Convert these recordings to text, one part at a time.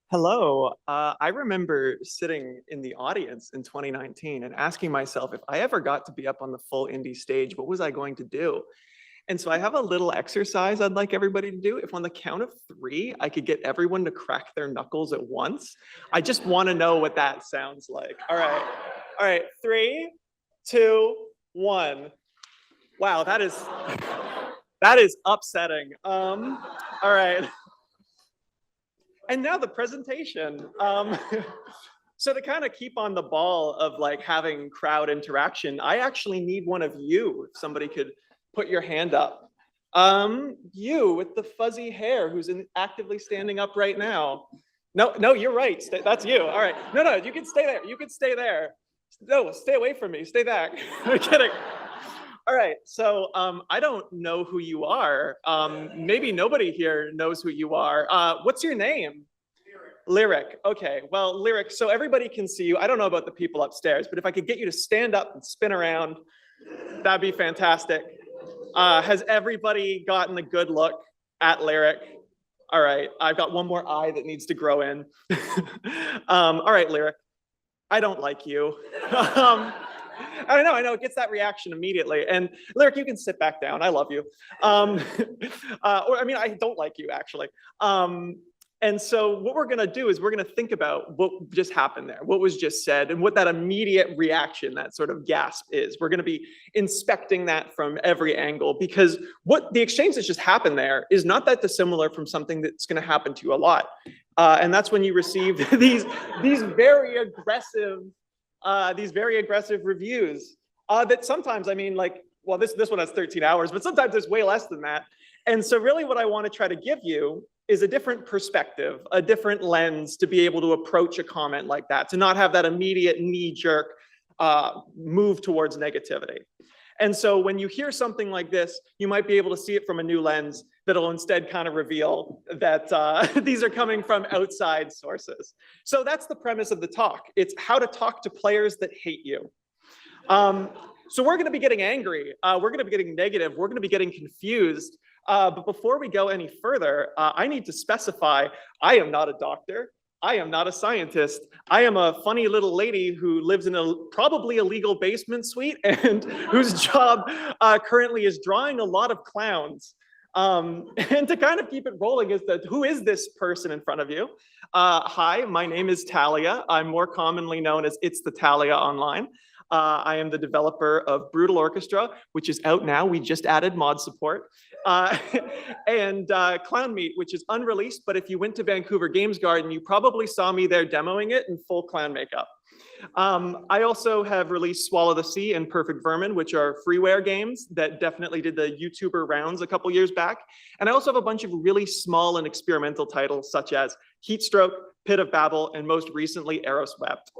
Hello. I remember sitting in the audience in 2019 and asking myself if I ever got to be up on the full indie stage, what was I going to do? And so I have a little exercise I'd like everybody to do. If on the count of three, I could get everyone to crack their knuckles at once. I just want to know what that sounds like. All right. All right. Three, two, one. Wow, that is upsetting. All right. And now the presentation. So to kind of keep on the ball of like having crowd interaction, I actually need one of you. If somebody could put your hand up. You with the fuzzy hair who's actively standing up right now. No, you're right. That's you. All right. No, you can stay there. You can stay there. No, stay away from me. Stay back. I'm kidding. All right, so I don't know who you are. Maybe nobody here knows who you are. What's your name? Lyric. Okay, well, Lyric, so everybody can see you. I don't know about the people upstairs, but if I could get you to stand up and spin around, that'd be fantastic. Has everybody gotten a good look at Lyric? All right, I've got one more eye that needs to grow in. All right, Lyric, I don't like you. I know, it gets that reaction immediately. And Lyric, you can sit back down. I love you. I don't like you, actually. And so what we're going to do is we're going to think about what just happened there, what was just said, and what that immediate reaction, that sort of gasp is. We're going to be inspecting that from every angle, because what the exchange that's just happened there is not that dissimilar from something that's going to happen to you a lot. And that's when you receive these very aggressive reviews that sometimes, this one has 13 hours, but sometimes there's way less than that. And so really what I want to try to give you is a different perspective, a different lens to be able to approach a comment like that, to not have that immediate knee-jerk move towards negativity. And so when you hear something like this, you might be able to see it from a new lens that'll instead kind of reveal that these are coming from outside sources. So that's the premise of the talk. It's how to talk to players that hate you. So we're going to be getting angry. We're going to be getting negative. We're going to be getting confused. But before we go any further, I need to specify I am not a doctor. I am not a scientist. I am a funny little lady who lives in a probably illegal basement suite and whose job currently is drawing a lot of clowns. And to kind of keep it rolling is that who is this person in front of you? Hi, my name is Talia. I'm more commonly known as It's the Talia online. I am the developer of Brutal Orchestra, which is out now. We just added mod support. And Clown Meat, which is unreleased, but if you went to Vancouver Games Garden, you probably saw me there demoing it in full clown makeup. I also have released Swallow the Sea and Perfect Vermin, which are freeware games that definitely did the YouTuber rounds a couple years back. And I also have a bunch of really small and experimental titles, such as Heatstroke, Pit of Babel, and most recently, Aeroswept.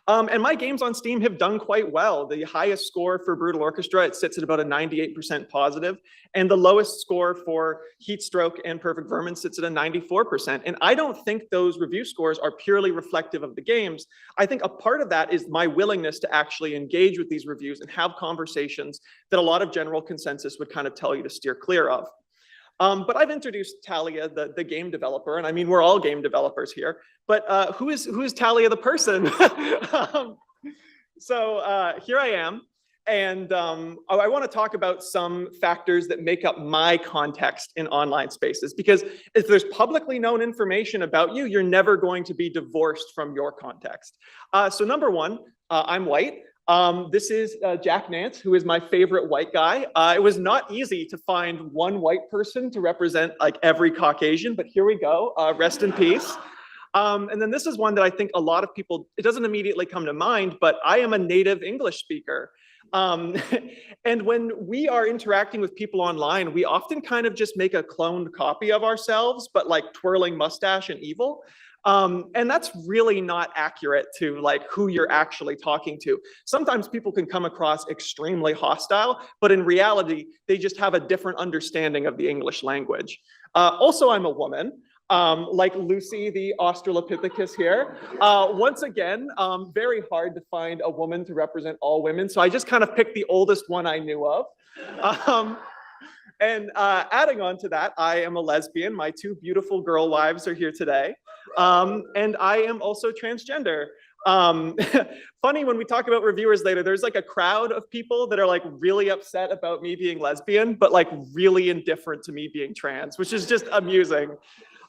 And my games on Steam have done quite well. The highest score for Brutal Orchestra, it sits at about a 98% positive, and the lowest score for Heatstroke and Perfect Vermin sits at a 94%. And I don't think those review scores are purely reflective of the games. I think a part of that is my willingness to actually engage with these reviews and have conversations that a lot of general consensus would kind of tell you to steer clear of. But I've introduced Talia, the game developer, and I mean, we're all game developers here, but who is Talia the person? So here I am, and I want to talk about some factors that make up my context in online spaces, because if there's publicly known information about you, you're never going to be divorced from your context. So number one, I'm white. This is Jack Nance, who is my favorite white guy. It was not easy to find one white person to represent like every Caucasian, but here we go. Rest in peace. And then this is one that I think a lot of people, it doesn't immediately come to mind, but I am a native English speaker. And when we are interacting with people online, we often kind of just make a cloned copy of ourselves, but like twirling mustache and evil. And that's really not accurate to like who you're actually talking to. Sometimes people can come across extremely hostile, but in reality, they just have a different understanding of the English language. Also, I'm a woman. Like Lucy, the Australopithecus here. Once again, very hard to find a woman to represent all women. So I just kind of picked the oldest one I knew of. And adding on to that, I am a lesbian. My two beautiful girl wives are here today. And I am also transgender. Funny, when we talk about reviewers later, there's like a crowd of people that are like really upset about me being lesbian, but like really indifferent to me being trans, which is just amusing.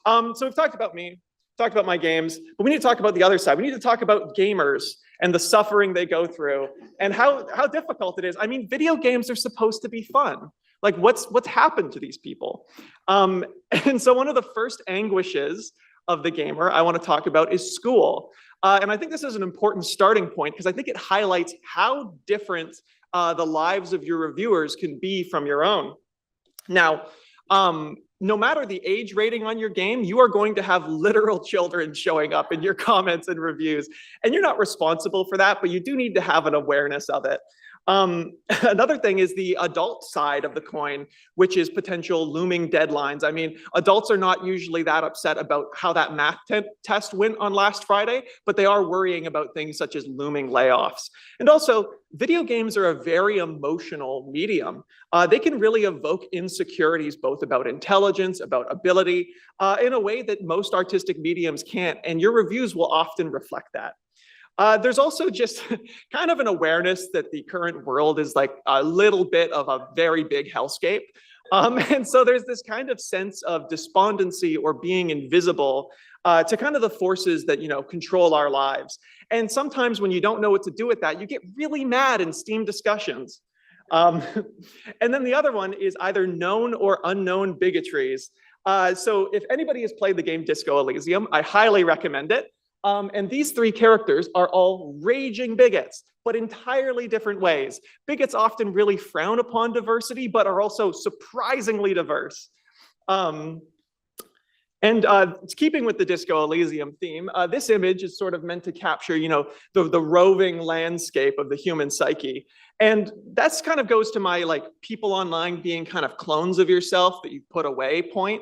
So we've talked about me, talked about my games, but we need to talk about the other side. We need to talk about gamers and the suffering they go through and how difficult it is. I mean, video games are supposed to be fun. Like what's happened to these people? And so one of the first anguishes of the gamer I want to talk about is school. And I think this is an important starting point because I think it highlights how different the lives of your reviewers can be from your own. Now, no matter the age rating on your game, you are going to have literal children showing up in your comments and reviews. And you're not responsible for that, but you do need to have an awareness of it. Another thing is the adult side of the coin, which is potential looming deadlines. I mean, adults are not usually that upset about how that math test went on last Friday, but they are worrying about things such as looming layoffs. And also, video games are a very emotional medium. They can really evoke insecurities, both about intelligence, about ability, in a way that most artistic mediums can't, and your reviews will often reflect that. There's also just kind of an awareness that the current world is like a little bit of a very big hellscape. And so there's this kind of sense of despondency or being invisible to kind of the forces that, control our lives. And sometimes when you don't know what to do with that, you get really mad in Steam discussions. And then the other one is either known or unknown bigotries. So if anybody has played the game Disco Elysium, I highly recommend it. And these three characters are all raging bigots, but entirely different ways. Bigots often really frown upon diversity, but are also surprisingly diverse. Keeping with the Disco Elysium theme, this image is sort of meant to capture, the roving landscape of the human psyche. And that's kind of goes to my like people online being kind of clones of yourself that you put away point.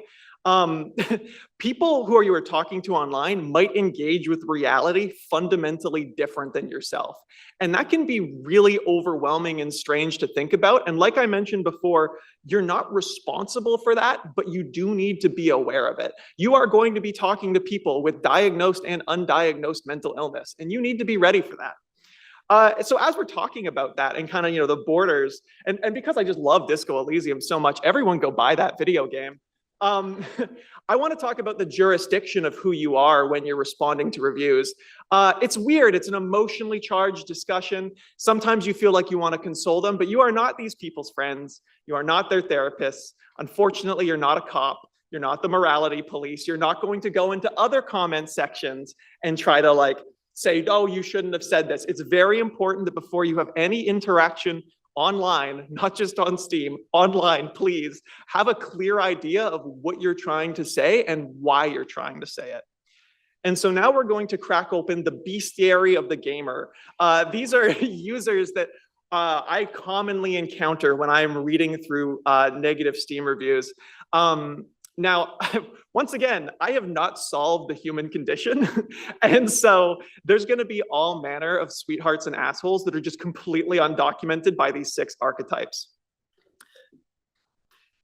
People who you are talking to online might engage with reality fundamentally different than yourself. And that can be really overwhelming and strange to think about. And like I mentioned before, you're not responsible for that, but you do need to be aware of it. You are going to be talking to people with diagnosed and undiagnosed mental illness, and you need to be ready for that. So as we're talking about that and kind of, the borders, and because I just love Disco Elysium so much, everyone go buy that video game. I want to talk about the jurisdiction of who you are when you're responding to reviews. It's weird. It's an emotionally charged discussion. Sometimes you feel like you want to console them, but you are not these people's friends. You are not their therapists. Unfortunately, you're not a cop. You're not the morality police. You're not going to go into other comment sections and try to say, oh, you shouldn't have said this. It's very important that before you have any interaction online, not just on Steam, online, please have a clear idea of what you're trying to say and why you're trying to say it. And so now we're going to crack open the beastiary of the gamer. These are users that I commonly encounter when I'm reading through negative Steam reviews. Now, once again, I have not solved the human condition. And so there's going to be all manner of sweethearts and assholes that are just completely undocumented by these 6 archetypes.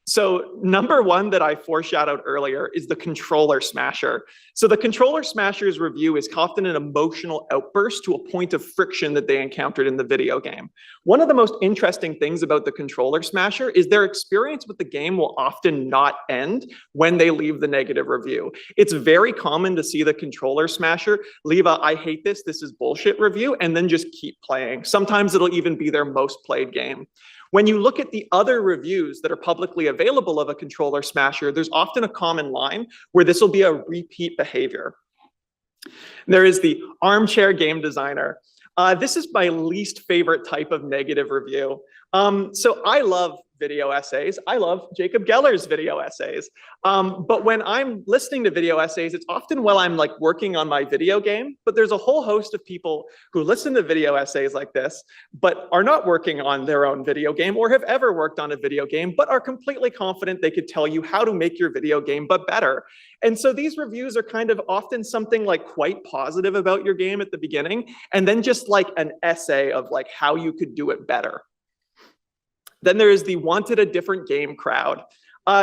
So number one that I foreshadowed earlier is the controller smasher. So the controller smasher's review is often an emotional outburst to a point of friction that they encountered in the video game. One of the most interesting things about the controller smasher is their experience with the game will often not end when they leave the negative review. It's very common to see the controller smasher leave a "I hate this, this is bullshit" review and then just keep playing. Sometimes it'll even be their most played game. When you look at the other reviews that are publicly available of a controller smasher, there's often a common line where this will be a repeat behavior. There is the armchair game designer. This is my least favorite type of negative review. So I love video essays. I love Jacob Geller's video essays. But when I'm listening to video essays, it's often while I'm working on my video game, but there's a whole host of people who listen to video essays like this, but are not working on their own video game or have ever worked on a video game, but are completely confident they could tell you how to make your video game, but better. And so these reviews are kind of often something quite positive about your game at the beginning, and then just an essay of how you could do it better. Then there is the wanted a different game crowd.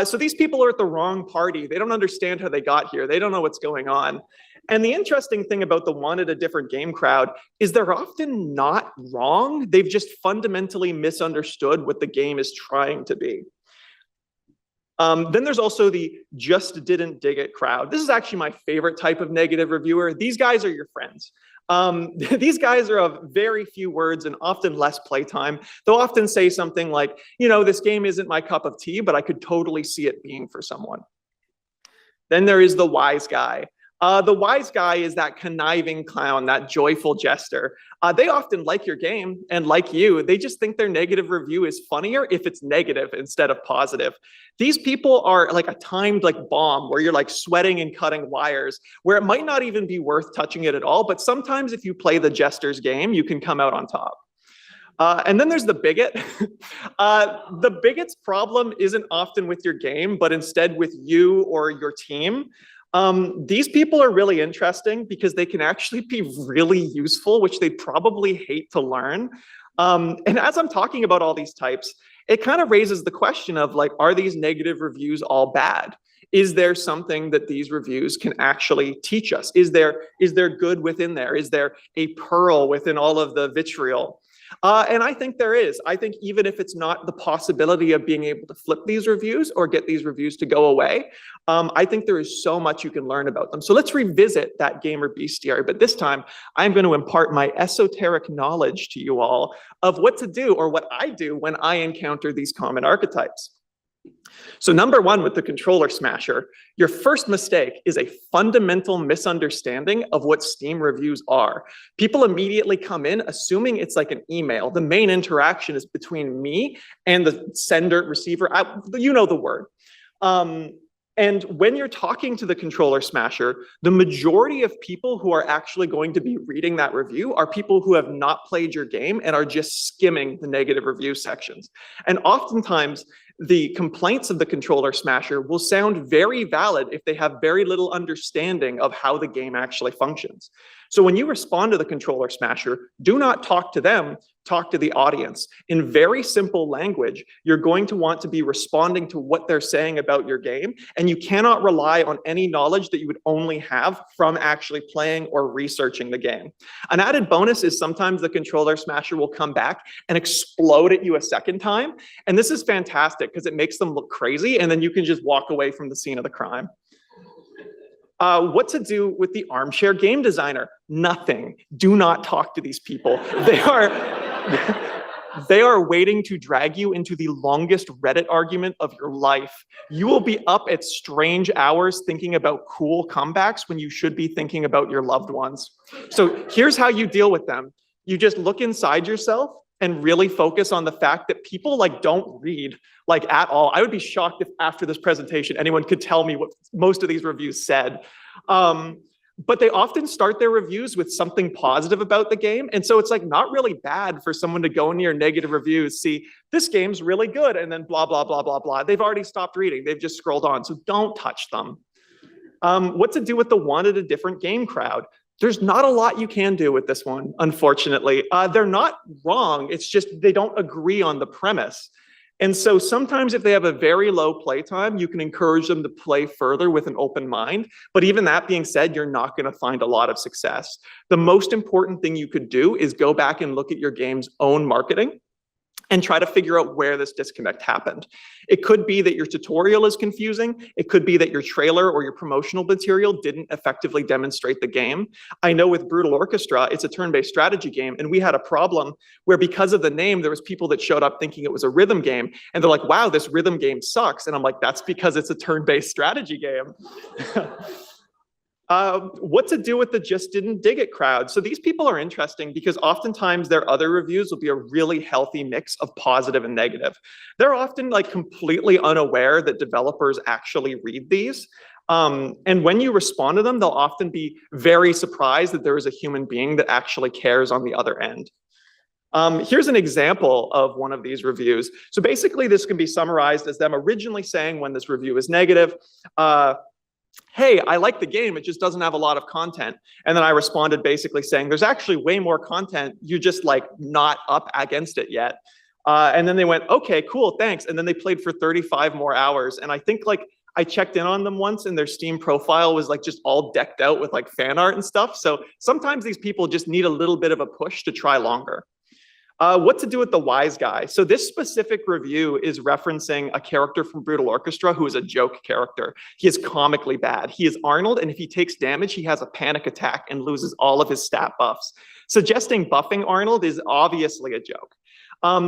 So these people are at the wrong party. They don't understand how they got here. They don't know what's going on. And the interesting thing about the wanted a different game crowd is they're often not wrong. They've just fundamentally misunderstood what the game is trying to be. Then there's also the just didn't dig it crowd. This is actually my favorite type of negative reviewer. These guys are your friends. These guys are of very few words and often less playtime. They'll often say something like, you know, this game isn't my cup of tea, but I could totally see it being for someone. Then there is the wise guy. The wise guy is that conniving clown, that joyful jester. They often like your game and like you. They just think their negative review is funnier if it's negative instead of positive. These people are like a timed like bomb where you're like sweating and cutting wires, where it might not even be worth touching it at all. But sometimes if you play the jester's game, you can come out on top. And then there's the bigot. The bigot's problem isn't often with your game, but instead with you or your team. These people are really interesting because they can actually be really useful, which they probably hate to learn. And as I'm talking about all these types, it kind of raises the question of like, are these negative reviews all bad? Is there something that these reviews can actually teach us? Is there good within there? Is there a pearl within all of the vitriol? And I think there is. I think even if it's not the possibility of being able to flip these reviews or get these reviews to go away, I think there is so much you can learn about them. So let's revisit that gamer bestiary. But this time, I'm going to impart my esoteric knowledge to you all of what to do or what I do when I encounter these common archetypes. So number one with the controller smasher, your first mistake is a fundamental misunderstanding of what Steam reviews are. People immediately come in assuming it's like an email. The main interaction is between me and the sender, receiver, you know the word. And when you're talking to the controller smasher, the majority of people who are actually going to be reading that review are people who have not played your game and are just skimming the negative review sections. And oftentimes, the complaints of the controller smasher will sound very valid if they have very little understanding of how the game actually functions. So when you respond to the controller smasher, do not talk to them, talk to the audience. In very simple language, you're going to want to be responding to what they're saying about your game, and you cannot rely on any knowledge that you would only have from actually playing or researching the game. An added bonus is sometimes the controller smasher will come back and explode at you a second time, and this is fantastic because it makes them look crazy, and then you can just walk away from the scene of the crime. What to do with the armchair game designer? Nothing. Do not talk to these people. They are waiting to drag you into the longest Reddit argument of your life. You will be up at strange hours thinking about cool comebacks when you should be thinking about your loved ones. So here's how you deal with them. You just look inside yourself and really focus on the fact that people like don't read like at all. I would be shocked if after this presentation, anyone could tell me what most of these reviews said. But they often start their reviews with something positive about the game. And so it's like not really bad for someone to go into your negative reviews, see this game's really good, and then blah, blah, blah, blah, blah. They've already stopped reading. They've just scrolled on. So don't touch them. What to do with the wanted a different game crowd? There's not a lot you can do with this one, unfortunately. They're not wrong. It's just they don't agree on the premise. And so sometimes if they have a very low playtime, you can encourage them to play further with an open mind. But even that being said, you're not going to find a lot of success. The most important thing you could do is go back and look at your game's own marketing and try to figure out where this disconnect happened. It could be that your tutorial is confusing. It could be that your trailer or your promotional material didn't effectively demonstrate the game. I know with Brutal Orchestra, it's a turn-based strategy game, and we had a problem where because of the name, there was people that showed up thinking it was a rhythm game, and they're like, wow, this rhythm game sucks. And I'm like, that's because it's a turn-based strategy game. What to do with the just didn't dig it crowd. So these people are interesting because oftentimes their other reviews will be a really healthy mix of positive and negative. They're often like completely unaware that developers actually read these. And when you respond to them, they'll often be very surprised that there is a human being that actually cares on the other end. Here's an example of one of these reviews. So basically this can be summarized as them originally saying when this review is negative, hey, I like the game, it just doesn't have a lot of content. And then I responded basically saying, there's actually way more content, you're just like not up against it yet. And then they went, okay, cool, thanks. And then they played for 35 more hours. And I think like I checked in on them once and their Steam profile was like just all decked out with like fan art and stuff. So sometimes these people just need a little bit of a push to try longer. What to do with the wise guy. So this specific review is referencing a character from Brutal Orchestra who is a joke character. He is comically bad. He is Arnold, and if he takes damage, he has a panic attack and loses all of his stat buffs. Suggesting buffing Arnold is obviously a joke.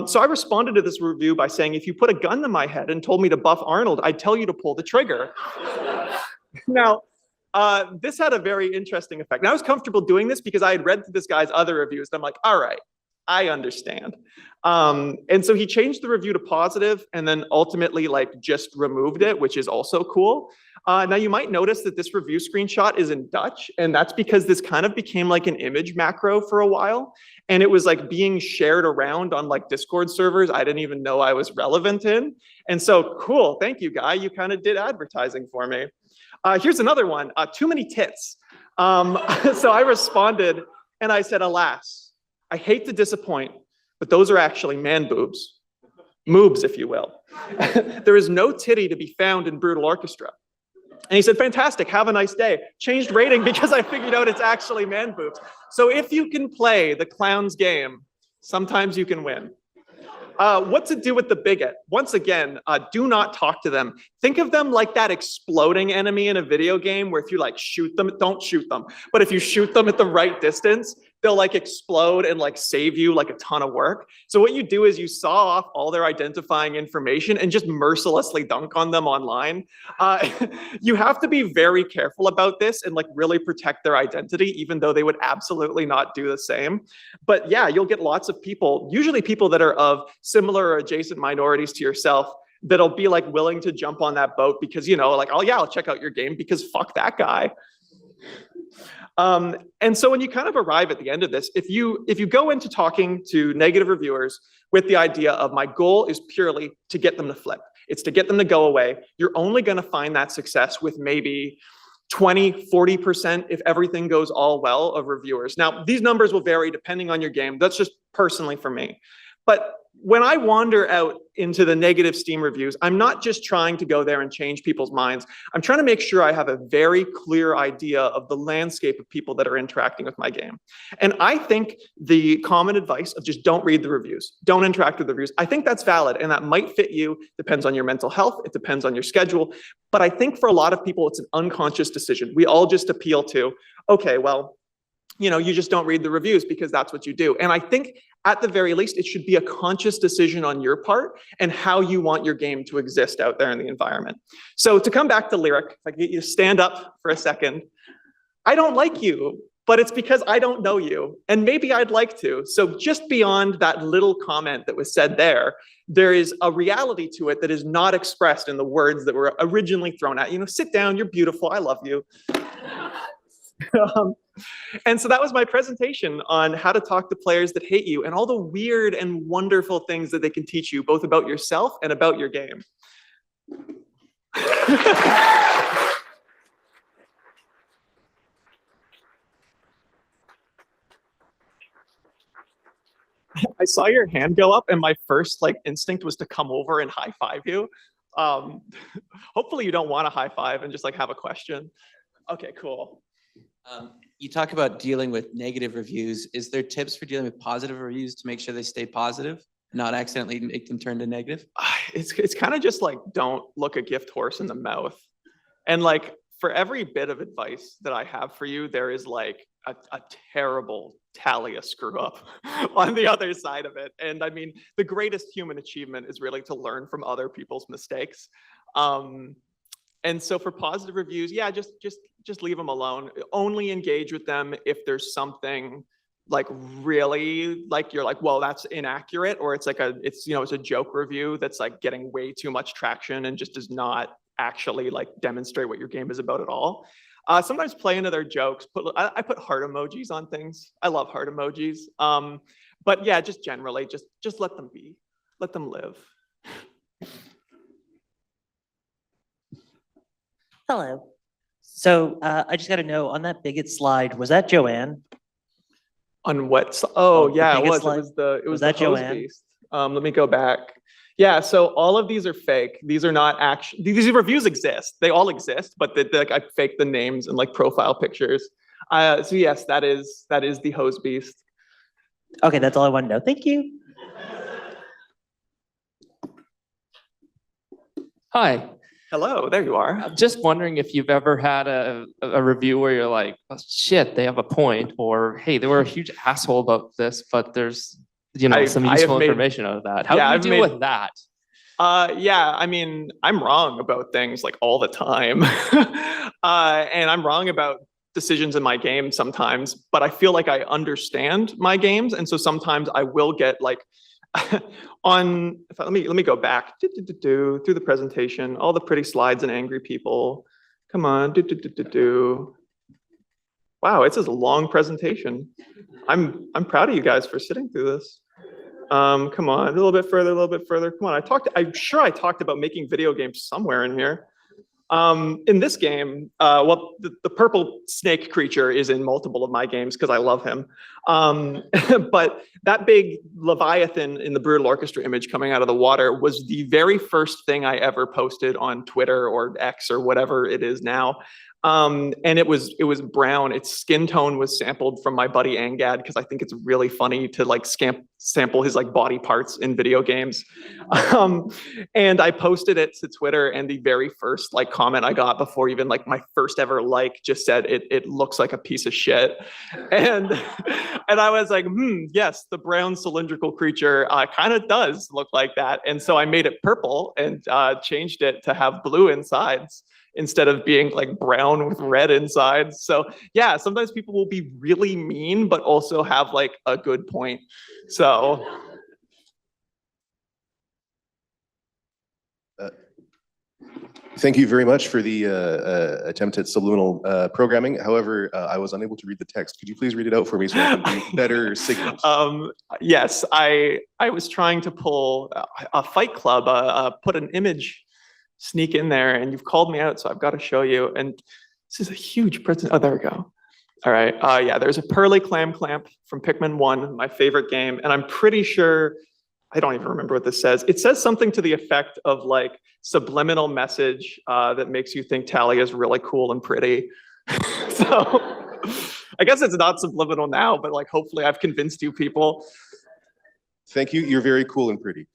So I responded to this review by saying, if you put a gun to my head and told me to buff Arnold, I'd tell you to pull the trigger. Now, this had a very interesting effect. And I was comfortable doing this because I had read this guy's other reviews. And I'm like, all right, I understand. And so he changed the review to positive and then ultimately like just removed it, which is also cool. Now you might notice that this review screenshot is in Dutch, and that's because this kind of became like an image macro for a while. And it was like being shared around on like Discord servers I didn't even know I was relevant in. And so cool, thank you, guy. You kind of did advertising for me. Here's another one, too many tits. So I responded and I said, alas, I hate to disappoint, but those are actually man boobs. Moobs, if you will. There is no titty to be found in Brutal Orchestra. And he said, fantastic, have a nice day. Changed rating because I figured out it's actually man boobs. So if you can play the clown's game, sometimes you can win. What to do with the bigot? Once again, do not talk to them. Think of them like that exploding enemy in a video game where if you like shoot them, don't shoot them. But if you shoot them at the right distance, they'll like explode and like save you like a ton of work. So what you do is you saw off all their identifying information and just mercilessly dunk on them online. You have to be very careful about this and like really protect their identity, even though they would absolutely not do the same. But yeah, you'll get lots of people, usually people that are of similar or adjacent minorities to yourself, that'll be like willing to jump on that boat because, you know, like, oh yeah, I'll check out your game because fuck that guy. And so when you kind of arrive at the end of this, if you go into talking to negative reviewers with the idea of my goal is purely to get them to flip, it's to get them to go away, you're only going to find that success with maybe 20, 40% if everything goes all well of reviewers. Now, these numbers will vary depending on your game. That's just personally for me. But when I wander out into the negative Steam reviews, I'm not just trying to go there and change people's minds. I'm trying to make sure I have a very clear idea of the landscape of people that are interacting with my game. And I think the common advice of just don't read the reviews, don't interact with the reviews, I think that's valid and that might fit you, depends on your mental health, it depends on your schedule. But I think for a lot of people, it's an unconscious decision. We all just appeal to, okay, well, you know, you just don't read the reviews because that's what you do. And I think at the very least, it should be a conscious decision on your part and how you want your game to exist out there in the environment. So to come back to Lyric, if I can get you to stand up for a second, I don't like you, but it's because I don't know you. And maybe I'd like to. So just beyond that little comment that was said there, there is a reality to it that is not expressed in the words that were originally thrown at you. Know, sit down, you're beautiful, I love you. And so that was my presentation on how to talk to players that hate you and all the weird and wonderful things that they can teach you, both about yourself and about your game. I saw your hand go up and my first like instinct was to come over and high five you. Hopefully you don't want to high five and just like have a question. Okay, cool. You talk about dealing with negative reviews. Is there tips for dealing with positive reviews to make sure they stay positive, not accidentally make them turn to negative? It's kind of just like, don't look a gift horse in the mouth. And like, for every bit of advice that I have for you, there is like a terrible Talia screw up on the other side of it. And I mean, the greatest human achievement is really to learn from other people's mistakes. And so for positive reviews, yeah, just leave them alone. Only engage with them if there's something like really like you're like, well, that's inaccurate, or it's like it's a joke review that's like getting way too much traction and just does not actually like demonstrate what your game is about at all. Sometimes play into their jokes. I put heart emojis on things. I love heart emojis. But yeah, just generally, just let them be, let them live. Hello. So I just got to know, on that bigot slide, was that Joanne? On what? Oh yeah, it was. Slide? It was the that hose Joanne? beast. Let me go back. Yeah, so all of these are fake. These are not actually, these reviews exist. They all exist, but like I faked the names and like profile pictures. So yes, that is the hose beast. Okay, that's all I want to know. Thank you. Hi, Hello, there you are. I'm just wondering if you've ever had a review where you're like, oh, shit, they have a point, or hey, they were a huge asshole about this, but there's, you know, some I have useful made- information out of that. How yeah, do you I've deal made- with that? Yeah, I mean, I'm wrong about things like all the time. And I'm wrong about decisions in my game sometimes, but I feel like I understand my games. And so sometimes I will get like let me go back through the presentation, all the pretty slides and angry people. Come on. Wow, it's a long presentation. I'm proud of you guys for sitting through this. Come on, a little bit further, a little bit further. Come on, I'm sure I talked about making video games somewhere in here. In this game, well, the purple snake creature is in multiple of my games because I love him. But that big Leviathan in the Brutal Orchestra image coming out of the water was the very first thing I ever posted on Twitter or X or whatever it is now. And it was brown. Its skin tone was sampled from my buddy Angad because I think it's really funny to like sample his like body parts in video games. And I posted it to Twitter, and the very first like comment I got before even like my first ever like just said it looks like a piece of shit. And I was like, yes, the brown cylindrical creature kind of does look like that. And so I made it purple and changed it to have blue insides, instead of being like brown with red insides. So yeah, sometimes people will be really mean, but also have like a good point. So. Thank you very much for the attempt at subliminal programming. However, I was unable to read the text. Could you please read it out for me so I can do better signals? Yes, I was trying to pull a Fight Club, put an image sneak in there, and you've called me out, so I've got to show you. And this is a huge present. Oh, there we go. All right. Yeah, there's a Pearly Clam Clamp from Pikmin 1, my favorite game. And I'm pretty sure, I don't even remember what this says. It says something to the effect of like subliminal message that makes you think Talia is really cool and pretty. So I guess it's not subliminal now, but like hopefully I've convinced you people. Thank you. You're very cool and pretty.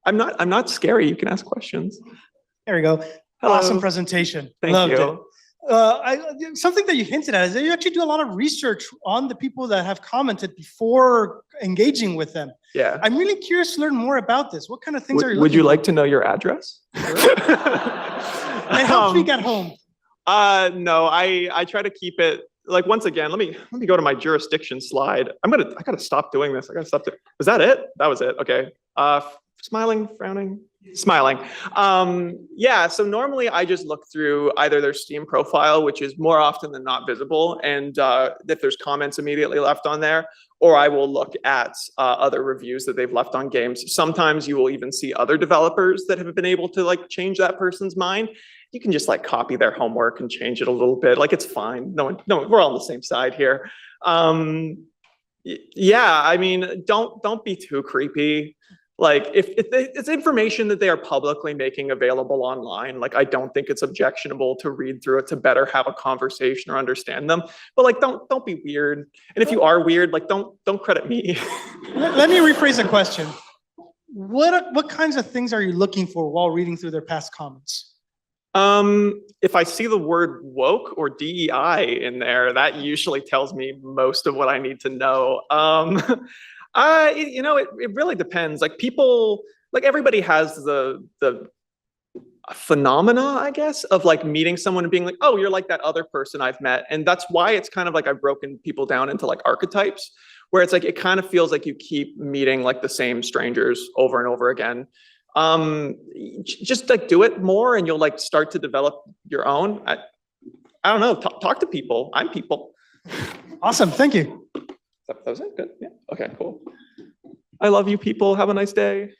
I'm not scary. You can ask questions. There we go. Hello. Awesome presentation. Thank Loved you. it. Something that you hinted at is that you actually do a lot of research on the people that have commented before engaging with them. Yeah. I'm really curious to learn more about this. What kind of things are you Would you looking like to know your address? for? And help me get home. No, I try to keep it like, once again, let me go to my jurisdiction slide. I gotta stop doing this. Was that it? That was it. Okay. Smiling, frowning, smiling. Yeah, so normally I just look through either their Steam profile, which is more often than not visible, and if there's comments immediately left on there, or I will look at other reviews that they've left on games. Sometimes you will even see other developers that have been able to like change that person's mind. You can just like copy their homework and change it a little bit. Like, it's fine. No, we're all on the same side here. Yeah, I mean, don't be too creepy. Like, if it's information that they are publicly making available online, like I don't think it's objectionable to read through it to better have a conversation or understand them. But like, don't be weird. And if you are weird, like don't credit me. Let me rephrase the question. What kinds of things are you looking for while reading through their past comments? If I see the word woke or DEI in there, that usually tells me most of what I need to know. It really depends. Like, people, like everybody has the phenomena, I guess, of like meeting someone and being like, oh, you're like that other person I've met. And that's why it's kind of like I've broken people down into like archetypes, where it's like, it kind of feels like you keep meeting like the same strangers over and over again. Just like do it more and you'll like start to develop your own. I don't know, talk to people. I'm people. Awesome, thank you. That was it, good, yeah, okay, cool. I love you people, have a nice day.